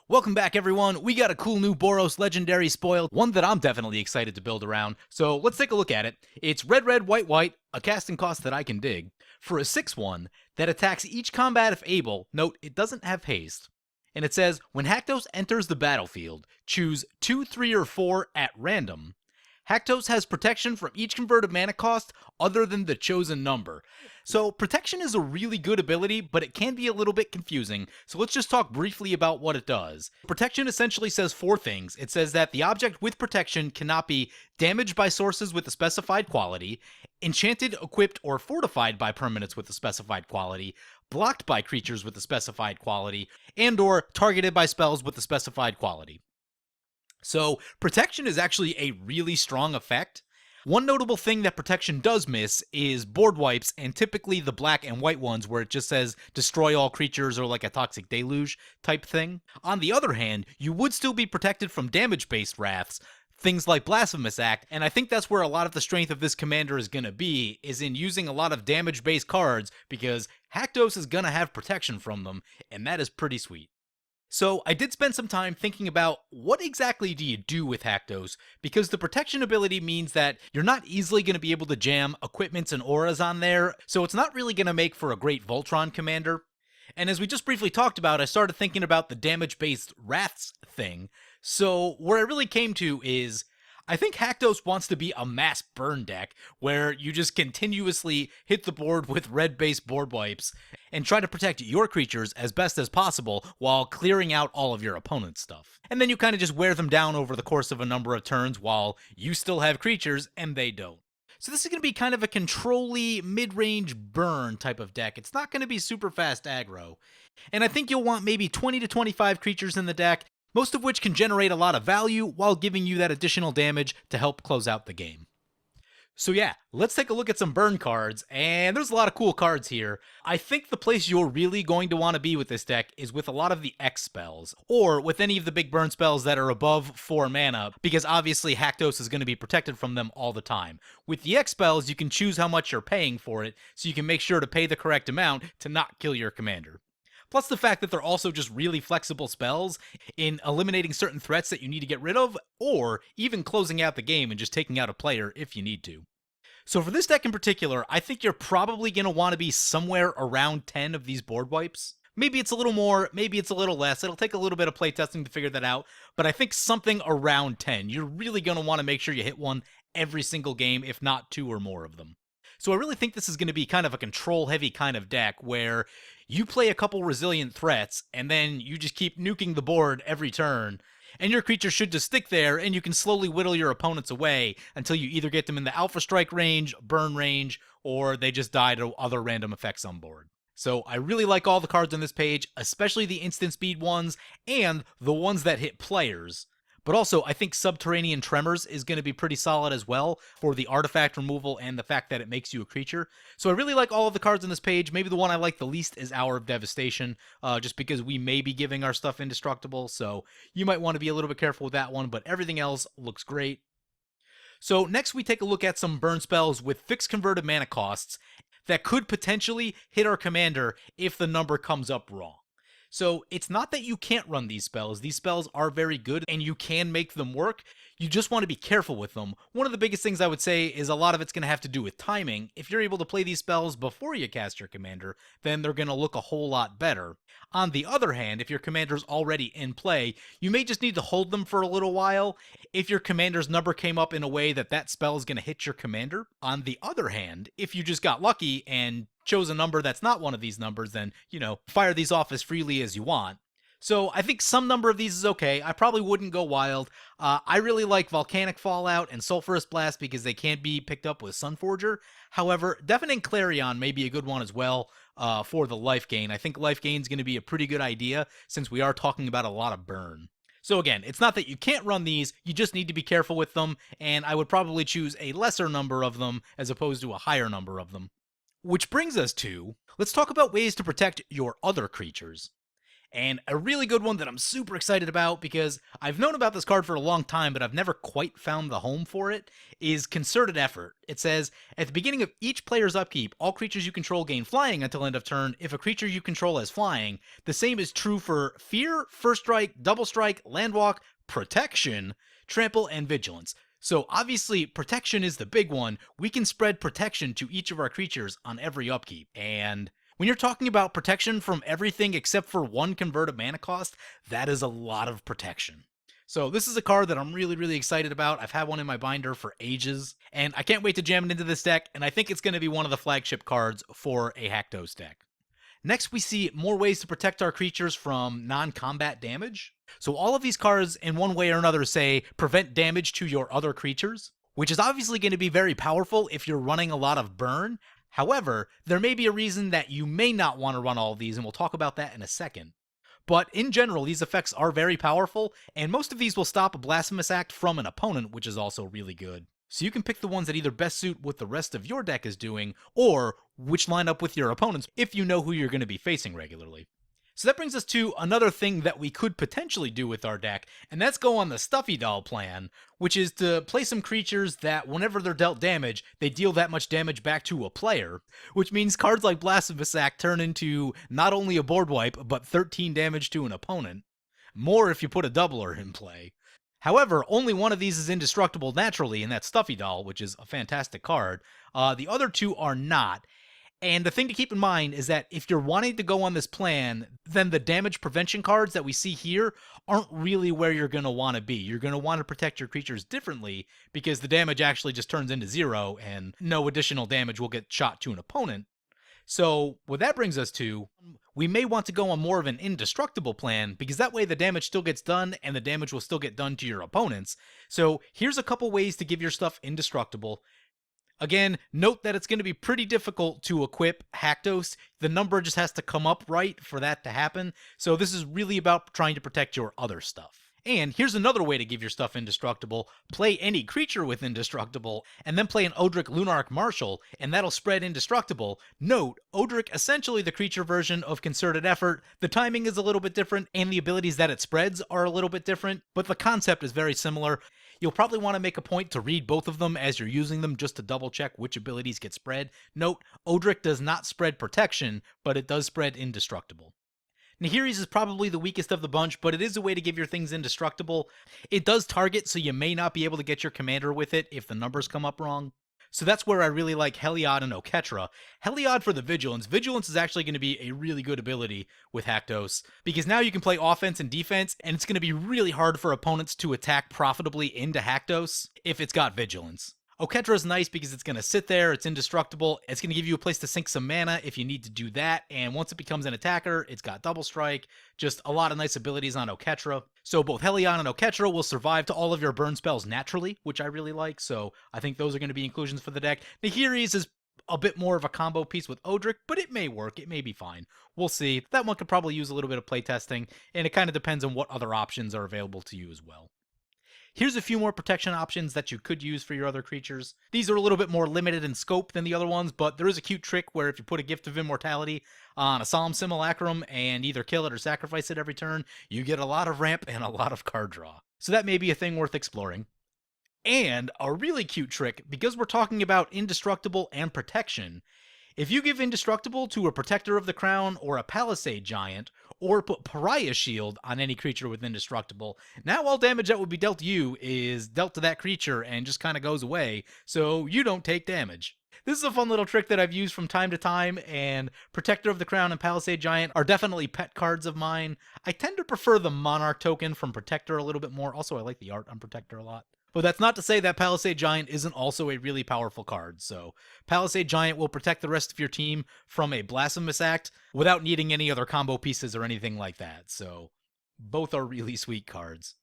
Welcome back, everyone. We got a cool new Boros Legendary spoil, one that I'm definitely excited to build around. So let's take a look at it. It's red, red, white, white, a casting cost that I can dig, for a 6/1 that attacks each combat if able. Note, it doesn't have haste. And it says, when Haktos enters the battlefield, choose 2, 3, or 4 at random. Haktos has protection from each converted mana cost other than the chosen number. So protection is a really good ability, but it can be a little bit confusing, so let's just talk briefly about what it does. Protection essentially says 4 things. It says that the object with protection cannot be damaged by sources with a specified quality, enchanted, equipped, or fortified by permanents with a specified quality, blocked by creatures with a specified quality, and or targeted by spells with a specified quality. So, protection is actually a really strong effect. One notable thing that protection does miss is board wipes, and typically the black and white ones where it just says destroy all creatures or like a toxic deluge type thing. On the other hand, you would still be protected from damage-based wraths, things like Blasphemous Act, and I think that's where a lot of the strength of this commander is going to be, is in using a lot of damage-based cards, because Haktos is going to have protection from them, and that is pretty sweet. So I did spend some time thinking about what exactly do you do with Haktos, because the protection ability means that you're not easily going to be able to jam equipments and auras on there, so it's not really going to make for a great Voltron commander. And as we just briefly talked about, I started thinking about the damage-based Wraths thing, so where I really came to is, I think Haktos wants to be a mass burn deck, where you just continuously hit the board with red-based board wipes, and try to protect your creatures as best as possible while clearing out all of your opponent's stuff. And then you kind of just wear them down over the course of a number of turns while you still have creatures and they don't. So this is going to be kind of a control-y, mid-range burn type of deck. It's not going to be super fast aggro. And I think you'll want maybe 20 to 25 creatures in the deck, most of which can generate a lot of value while giving you that additional damage to help close out the game. So yeah, let's take a look at some burn cards, and there's a lot of cool cards here. I think the place you're really going to want to be with this deck is with a lot of the X spells, or with any of the big burn spells that are above 4 mana, because obviously Haktos is going to be protected from them all the time. With the X spells, you can choose how much you're paying for it, so you can make sure to pay the correct amount to not kill your commander. Plus the fact that they're also just really flexible spells in eliminating certain threats that you need to get rid of, or even closing out the game and just taking out a player if you need to. So for this deck in particular, I think you're probably going to want to be somewhere around 10 of these board wipes. Maybe it's a little more, maybe it's a little less. It'll take a little bit of playtesting to figure that out, but I think something around 10. You're really going to want to make sure you hit one every single game, if not 2 or more of them. So I really think this is going to be kind of a control-heavy kind of deck where you play a couple resilient threats, and then you just keep nuking the board every turn, and your creatures should just stick there, and you can slowly whittle your opponents away until you either get them in the Alpha Strike range, burn range, or they just die to other random effects on board. So I really like all the cards on this page, especially the instant speed ones, and the ones that hit players. But also, I think Subterranean Tremors is going to be pretty solid as well for the artifact removal and the fact that it makes you a creature. So I really like all of the cards on this page. Maybe the one I like the least is Hour of Devastation, just because we may be giving our stuff indestructible, so you might want to be a little bit careful with that one, but everything else looks great. So next we take a look at some burn spells with fixed converted mana costs that could potentially hit our commander if the number comes up wrong. So it's not that you can't run these spells. These spells are very good and you can make them work. You just want to be careful with them. One of the biggest things I would say is a lot of it's going to have to do with timing. If you're able to play these spells before you cast your commander, then they're going to look a whole lot better. On the other hand, if your commander's already in play, you may just need to hold them for a little while if your commander's number came up in a way that that spell is going to hit your commander. On the other hand, if you just got lucky and chose a number that's not one of these numbers, then, fire these off as freely as you want. So I think some number of these is okay. I probably wouldn't go wild. I really like Volcanic Fallout and Sulphurous Blast because they can't be picked up with Sunforger. However, Deafening Clarion may be a good one as well for the life gain. I think life gain is going to be a pretty good idea since we are talking about a lot of burn. So again, it's not that you can't run these, you just need to be careful with them, and I would probably choose a lesser number of them as opposed to a higher number of them. Which brings us to, let's talk about ways to protect your other creatures. And a really good one that I'm super excited about because I've known about this card for a long time, but I've never quite found the home for it, is Concerted Effort. It says, at the beginning of each player's upkeep, all creatures you control gain flying until end of turn. If a creature you control has flying, the same is true for Fear, First Strike, Double Strike, Landwalk, Protection, Trample, and Vigilance. So obviously, Protection is the big one. We can spread Protection to each of our creatures on every upkeep, and when you're talking about protection from everything except for one converted mana cost, that is a lot of protection. So this is a card that I'm really, really excited about. I've had one in my binder for ages, and I can't wait to jam it into this deck, and I think it's going to be one of the flagship cards for a Haktos deck. Next, we see more ways to protect our creatures from non-combat damage. So all of these cards, in one way or another, say prevent damage to your other creatures, which is obviously going to be very powerful if you're running a lot of burn. However, there may be a reason that you may not want to run all of these, and we'll talk about that in a second. But in general, these effects are very powerful, and most of these will stop a Blasphemous Act from an opponent, which is also really good. So you can pick the ones that either best suit what the rest of your deck is doing, or which line up with your opponents if you know who you're going to be facing regularly. So that brings us to another thing that we could potentially do with our deck, and that's go on the Stuffy Doll plan, which is to play some creatures that whenever they're dealt damage, they deal that much damage back to a player, which means cards like Blasphemous Act turn into not only a board wipe, but 13 damage to an opponent. More if you put a doubler in play. However, only one of these is indestructible naturally, and that's Stuffy Doll, which is a fantastic card. The other two are not. And the thing to keep in mind is that if you're wanting to go on this plan, then the damage prevention cards that we see here aren't really where you're going to want to be. You're going to want to protect your creatures differently because the damage actually just turns into 0 and no additional damage will get shot to an opponent. So what that brings us to, we may want to go on more of an indestructible plan because that way the damage still gets done and the damage will still get done to your opponents. So here's a couple ways to give your stuff indestructible. Again, note that it's going to be pretty difficult to equip Haktos. The number just has to come up right for that to happen. So this is really about trying to protect your other stuff. And here's another way to give your stuff indestructible. Play any creature with indestructible, and then play an Odric Lunarch Marshal, and that'll spread indestructible. Note, Odric essentially the creature version of Concerted Effort. The timing is a little bit different, and the abilities that it spreads are a little bit different, but the concept is very similar. You'll probably want to make a point to read both of them as you're using them just to double check which abilities get spread. Note, Odric does not spread protection, but it does spread indestructible. Nahiri's is probably the weakest of the bunch, but it is a way to give your things indestructible. It does target, so you may not be able to get your commander with it if the numbers come up wrong. So that's where I really like Heliod and Oketra. Heliod for the Vigilance. Vigilance is actually going to be a really good ability with Haktos, because now you can play offense and defense, and it's going to be really hard for opponents to attack profitably into Haktos if it's got Vigilance. Oketra is nice because it's going to sit there, it's indestructible, it's going to give you a place to sink some mana if you need to do that, and once it becomes an attacker, it's got Double Strike, just a lot of nice abilities on Oketra. So both Heliod and Oketra will survive to all of your burn spells naturally, which I really like, so I think those are going to be inclusions for the deck. Nahiri's is a bit more of a combo piece with Odric, but it may work, it may be fine. We'll see. That one could probably use a little bit of playtesting, and it kind of depends on what other options are available to you as well. Here's a few more protection options that you could use for your other creatures. These are a little bit more limited in scope than the other ones, but there is a cute trick where if you put a Gift of Immortality on a Solemn Simulacrum and either kill it or sacrifice it every turn, you get a lot of ramp and a lot of card draw. So that may be a thing worth exploring. And a really cute trick, because we're talking about indestructible and protection, if you give indestructible to a Protector of the Crown or a Palisade Giant, or put Pariah Shield on any creature with indestructible, now all damage that would be dealt to you is dealt to that creature and just kind of goes away, so you don't take damage. This is a fun little trick that I've used from time to time, and Protector of the Crown and Palisade Giant are definitely pet cards of mine. I tend to prefer the Monarch token from Protector a little bit more. Also, I like the art on Protector a lot. But that's not to say that Palisade Giant isn't also a really powerful card, so Palisade Giant will protect the rest of your team from a Blasphemous Act without needing any other combo pieces or anything like that, so both are really sweet cards.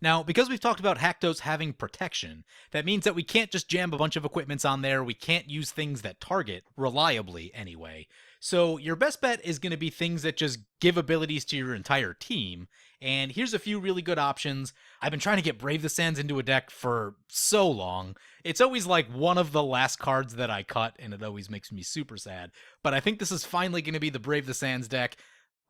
Now, because we've talked about Haktos having protection, that means that we can't just jam a bunch of equipments on there, we can't use things that target, reliably anyway. So your best bet is going to be things that just give abilities to your entire team, and here's a few really good options. I've been trying to get Brave the Sands into a deck for so long. It's always like one of the last cards that I cut, and it always makes me super sad. But I think this is finally going to be the Brave the Sands deck.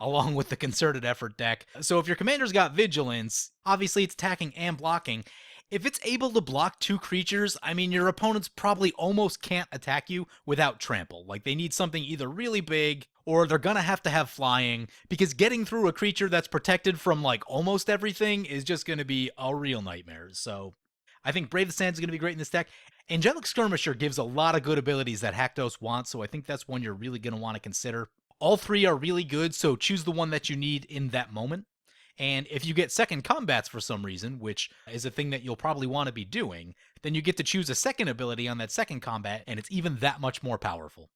along with the concerted effort deck. So if your commander's got vigilance, obviously it's attacking and blocking. If it's able to block 2 creatures, I mean, your opponents probably almost can't attack you without trample. Like, they need something either really big or they're gonna have to have flying, because getting through a creature that's protected from like almost everything is just gonna be a real nightmare. So I think Brave the Sands is gonna be great in this deck. Angelic Skirmisher gives a lot of good abilities that Haktos wants, so I think that's one you're really gonna want to consider. All 3 are really good, so choose the one that you need in that moment. And if you get second combats for some reason, which is a thing that you'll probably want to be doing, then you get to choose a second ability on that second combat, and it's even that much more powerful.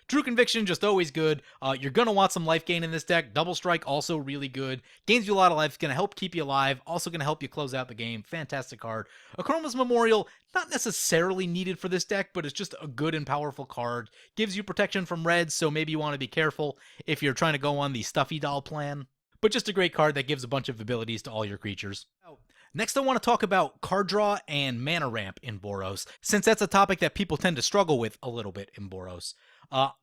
True Conviction, just always good. You're going to want some life gain in this deck. Double Strike, also really good. Gains you a lot of life, going to help keep you alive, also going to help you close out the game. Fantastic card. Akroma's Memorial, not necessarily needed for this deck, but it's just a good and powerful card. Gives you protection from reds, so maybe you want to be careful if you're trying to go on the Stuffy Doll plan. But just a great card that gives a bunch of abilities to all your creatures. Next, I want to talk about card draw and mana ramp in Boros, since that's a topic that people tend to struggle with a little bit in Boros.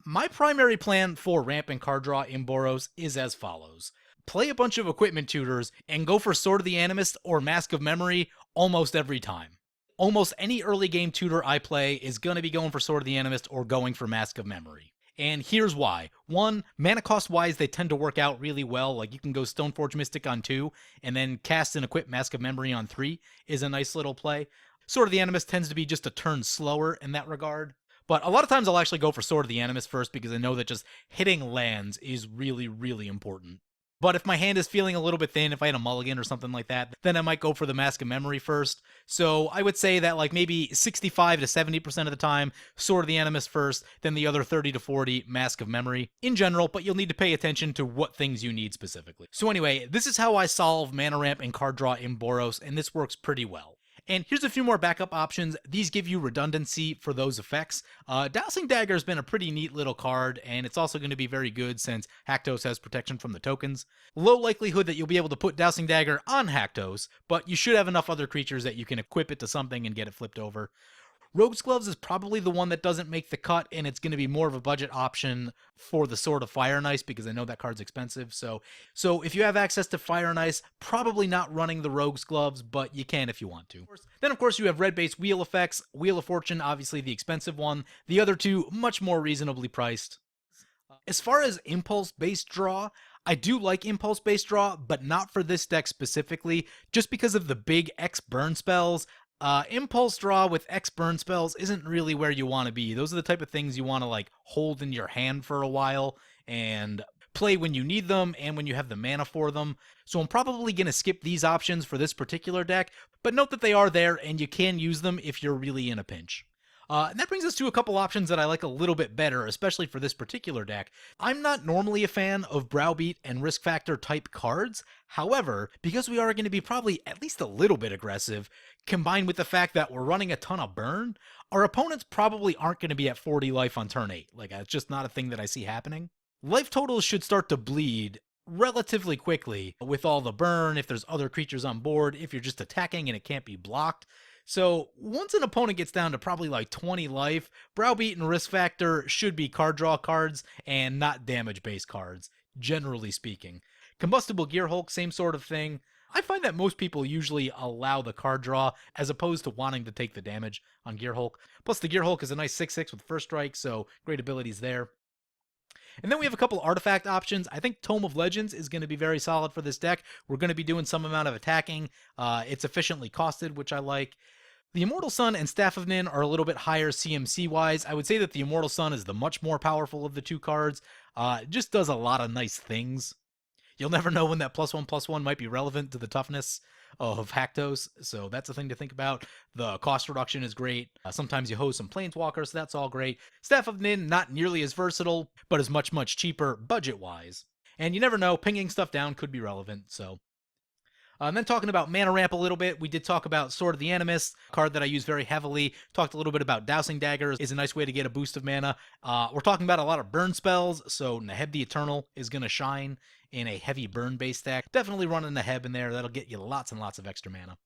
My primary plan for ramp and card draw in Boros is as follows. Play a bunch of equipment tutors and go for Sword of the Animist or Mask of Memory almost every time. Almost any early game tutor I play is going to be going for Sword of the Animist or going for Mask of Memory. And here's why. 1, mana cost wise, they tend to work out really well. Like, you can go Stoneforge Mystic on 2, and then cast and equip Mask of Memory on 3 is a nice little play. Sword of the Animist tends to be just a turn slower in that regard. But a lot of times I'll actually go for Sword of the Animist first, because I know that just hitting lands is really, really important. But if my hand is feeling a little bit thin, if I had a mulligan or something like that, then I might go for the Mask of Memory first. So I would say that like maybe 65 to 70% of the time, Sword of the Animist first, then the other 30 to 40, Mask of Memory in general, but you'll need to pay attention to what things you need specifically. So anyway, this is how I solve mana ramp and card draw in Boros, and this works pretty well. And here's a few more backup options. These give you redundancy for those effects. Dowsing Dagger has been a pretty neat little card, and it's also going to be very good since Haktos has protection from the tokens. Low likelihood that you'll be able to put Dowsing Dagger on Haktos, but you should have enough other creatures that you can equip it to something and get it flipped over. Rogue's Gloves is probably the one that doesn't make the cut, and it's going to be more of a budget option for the Sword of Fire and Ice, because I know that card's expensive. So if you have access to Fire and Ice, probably not running the Rogue's Gloves, but you can if you want to. Then, of course, you have red-based wheel effects. Wheel of Fortune, obviously the expensive one. The other two, much more reasonably priced. As far as impulse-based draw, I do like impulse-based draw, but not for this deck specifically, just because of the big X burn spells. Impulse draw with X burn spells isn't really where you want to be. Those are the type of things you want to like hold in your hand for a while and play when you need them and when you have the mana for them. So I'm probably going to skip these options for this particular deck, but note that they are there and you can use them if you're really in a pinch. And that brings us to a couple options that I like a little bit better, especially for this particular deck. I'm not normally a fan of Browbeat and Risk Factor type cards. However, because we are going to be probably at least a little bit aggressive, combined with the fact that we're running a ton of burn, our opponents probably aren't going to be at 40 life on turn 8. Like, it's just not a thing that I see happening. Life totals should start to bleed relatively quickly with all the burn, if there's other creatures on board, if you're just attacking and it can't be blocked. So once an opponent gets down to probably like 20 life, Browbeat and Risk Factor should be card draw cards and not damage-based cards, generally speaking. Combustible Gear Hulk, same sort of thing. I find that most people usually allow the card draw as opposed to wanting to take the damage on Gear Hulk. Plus the Gear Hulk is a nice 6/6 with first strike, so great abilities there. And then we have a couple artifact options. I think Tome of Legends is going to be very solid for this deck. We're going to be doing some amount of attacking. It's efficiently costed, which I like. The Immortal Sun and Staff of Nin are a little bit higher CMC-wise. I would say that the Immortal Sun is the much more powerful of the two cards. It just does a lot of nice things. You'll never know when that +1/+1 might be relevant to the toughness of Haktos, so that's a thing to think about. The cost reduction is great. Sometimes you host some Planeswalkers, so that's all great. Staff of Nin, not nearly as versatile, but is much, much cheaper budget-wise. And you never know, pinging stuff down could be relevant, so... And then talking about mana ramp a little bit, we did talk about Sword of the Animist, a card that I use very heavily. Talked a little bit about Dowsing Dagger is a nice way to get a boost of mana. We're talking about a lot of burn spells, so Neheb the Eternal is going to shine in a heavy burn-based deck. Definitely running Neheb in there. That'll get you lots and lots of extra mana.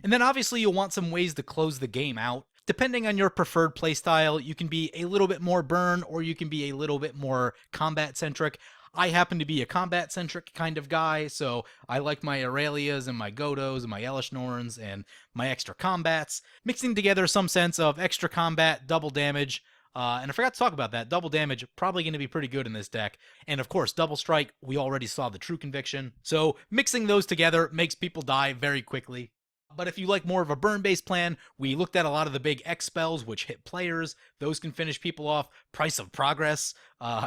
And then obviously you'll want some ways to close the game out. Depending on your preferred playstyle, you can be a little bit more burn or you can be a little bit more combat-centric. I happen to be a combat-centric kind of guy, so I like my Aurelias and my Godos and my Elishnorns and my extra combats, mixing together some sense of extra combat, double damage, and I forgot to talk about that. Double damage, probably going to be pretty good in this deck. And of course, double strike, we already saw the true conviction. So mixing those together makes people die very quickly. But if you like more of a burn-based plan, we looked at a lot of the big X spells, which hit players. Those can finish people off. Price of Progress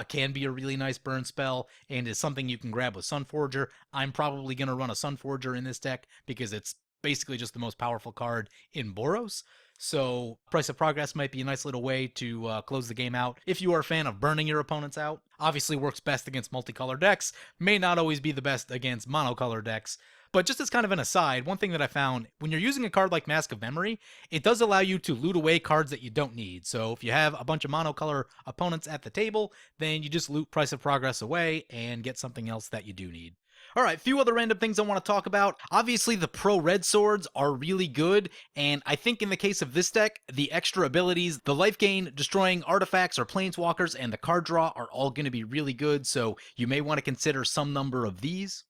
can be a really nice burn spell, and is something you can grab with Sunforger. I'm probably going to run a Sunforger in this deck, because it's basically just the most powerful card in Boros. So Price of Progress might be a nice little way to close the game out if you are a fan of burning your opponents out. Obviously works best against multicolor decks, may not always be the best against monocolor decks. But just as kind of an aside, one thing that I found, when you're using a card like Mask of Memory, it does allow you to loot away cards that you don't need. So if you have a bunch of monocolor opponents at the table, then you just loot Price of Progress away and get something else that you do need. Alright, few other random things I want to talk about. Obviously, the pro red swords are really good, and I think in the case of this deck, the extra abilities, the life gain, destroying artifacts or planeswalkers, and the card draw are all going to be really good, so you may want to consider some number of these.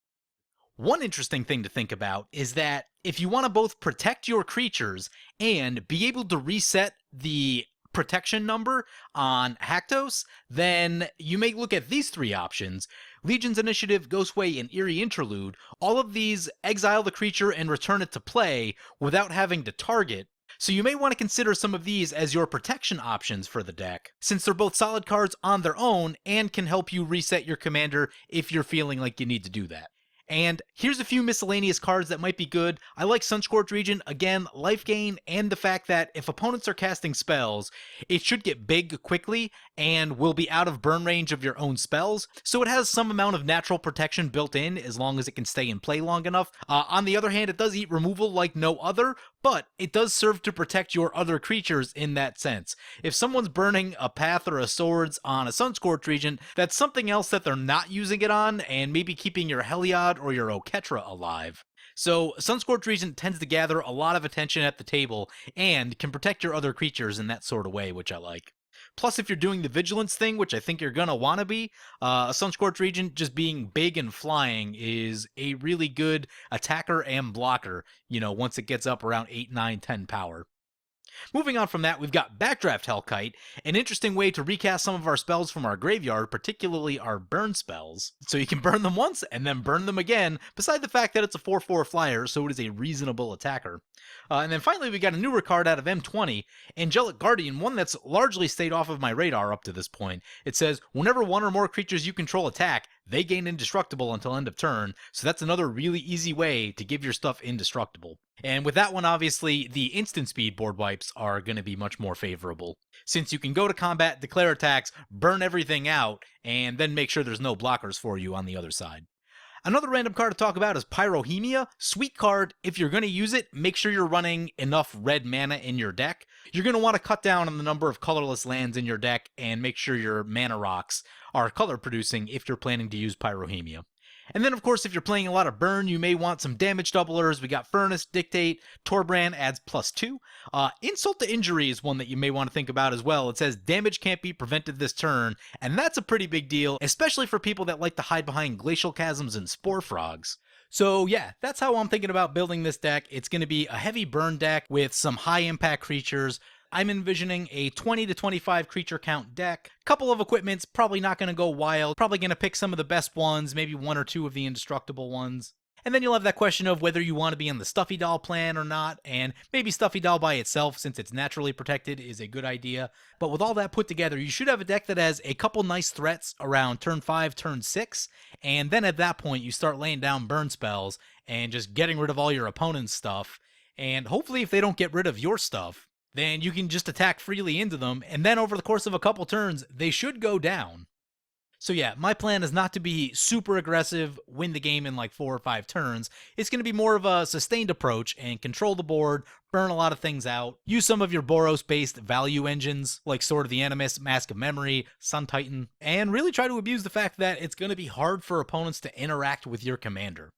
One interesting thing to think about is that if you want to both protect your creatures and be able to reset the protection number on Haktos, then you may look at these three options. Legion's Initiative, Ghostway, and Eerie Interlude. All of these exile the creature and return it to play without having to target. So you may want to consider some of these as your protection options for the deck, since they're both solid cards on their own and can help you reset your commander if you're feeling like you need to do that. And here's a few miscellaneous cards that might be good. I like Sunscorched Region, again, life gain, and the fact that if opponents are casting spells, it should get big quickly and will be out of burn range of your own spells, so it has some amount of natural protection built in as long as it can stay in play long enough. On the other hand, it does eat removal like no other, but it does serve to protect your other creatures in that sense. If someone's burning a Path or a Swords on a Sunscorched Region, that's something else that they're not using it on, and maybe keeping your Heliod or your Oketra alive. So Sunscorched Region tends to gather a lot of attention at the table, and can protect your other creatures in that sort of way, which I like. Plus, if you're doing the Vigilance thing, which I think you're gonna want to be, a Sunscorched Region just being big and flying is a really good attacker and blocker, once it gets up around 8, 9, 10 power. Moving on from that, we've got Backdraft Hellkite, an interesting way to recast some of our spells from our graveyard, particularly our burn spells. So you can burn them once and then burn them again, beside the fact that it's a 4/4 flyer, so it is a reasonable attacker. And then finally, we got a newer card out of M20, Angelic Guardian, one that's largely stayed off of my radar up to this point. It says, whenever one or more creatures you control attack, they gain indestructible until end of turn, so that's another really easy way to give your stuff indestructible. And with that one, obviously, the instant speed board wipes are going to be much more favorable, since you can go to combat, declare attacks, burn everything out, and then make sure there's no blockers for you on the other side. Another random card to talk about is Pyrohemia. Sweet card. If you're going to use it, make sure you're running enough red mana in your deck. You're going to want to cut down on the number of colorless lands in your deck and make sure your mana rocks are color producing if you're planning to use Pyrohemia. And then, of course, if you're playing a lot of burn, you may want some damage doublers. We got Furnace, Dictate, Torbrand adds +2. Insult to Injury is one that you may want to think about as well. It says damage can't be prevented this turn, and that's a pretty big deal, especially for people that like to hide behind Glacial Chasms and Spore Frogs. So yeah, that's how I'm thinking about building this deck. It's going to be a heavy burn deck with some high impact creatures. I'm envisioning a 20 to 25 creature count deck. Couple of equipments, probably not going to go wild. Probably going to pick some of the best ones, maybe one or two of the indestructible ones. And then you'll have that question of whether you want to be in the Stuffy Doll plan or not, and maybe Stuffy Doll by itself, since it's naturally protected, is a good idea. But with all that put together, you should have a deck that has a couple nice threats around turn 5, turn 6, and then at that point you start laying down burn spells and just getting rid of all your opponent's stuff. And hopefully if they don't get rid of your stuff, then you can just attack freely into them, and then over the course of a couple turns, they should go down. So yeah, my plan is not to be super aggressive, win the game in like 4 or 5 turns. It's going to be more of a sustained approach and control the board, burn a lot of things out, use some of your Boros-based value engines like Sword of the Animus, Mask of Memory, Sun Titan, and really try to abuse the fact that it's going to be hard for opponents to interact with your commander.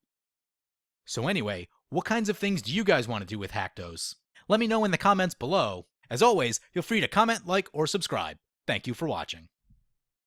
So anyway, what kinds of things do you guys want to do with Haktos? Let me know in the comments below. As always, feel free to comment, like, or subscribe. Thank you for watching.